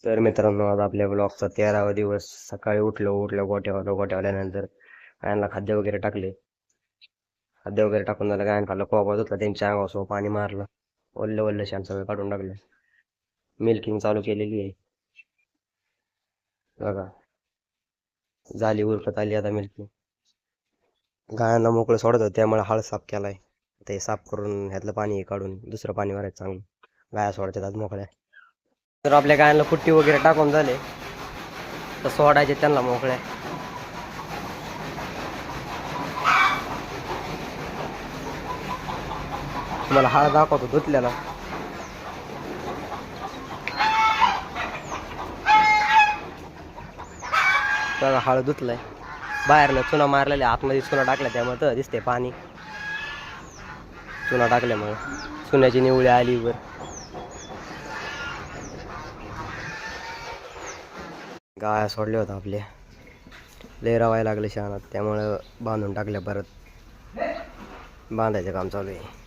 तर मित्रांनो, आज आपल्या ब्लॉगचा 13वा दिवस. सकाळी उठलो गोट्या आल्यानंतर गायांना खाद्य वगैरे टाकले. खाद्य वगैरे टाकून झालं, गायन खाल्लं, कोबा धुतला, त्यांच्या अंगावर पाणी मारलं, वल्ल शान सगळं काढून टाकलं. मिल्किंग चालू केलेली आहे बघा. झाली उरकत आली आता मिल्किंग. गायांना मोकळं सोडत होतं, त्यामुळे हळ साफ केलाय. ते साफ करून ह्यातलं पाणी काढून दुसरं पाणी भरायचं चांगलं. गाया सोडायच्यात आज मोकळ्या. तर आपल्या गायांना कुट्टी वगैरे टाकून झाले तर सोडायचे त्यांना मोकळ्या. तुम्हाला हळ दाखवतो धुतल्याला. बघा, हळ धुतलाय. बाहेरनं चुना मारलेल्या, आतमध्ये चुना टाकला, त्यामुळे तर दिसते पाणी. चुना टाकल्यामुळे चुन्याची निवळी आली वर. गाया सोडल्या होत्या आपल्या, लय रवायला लागले शहाणात, त्यामुळं बांधून टाकल्या. परत बांधायचं काम चालू आहे.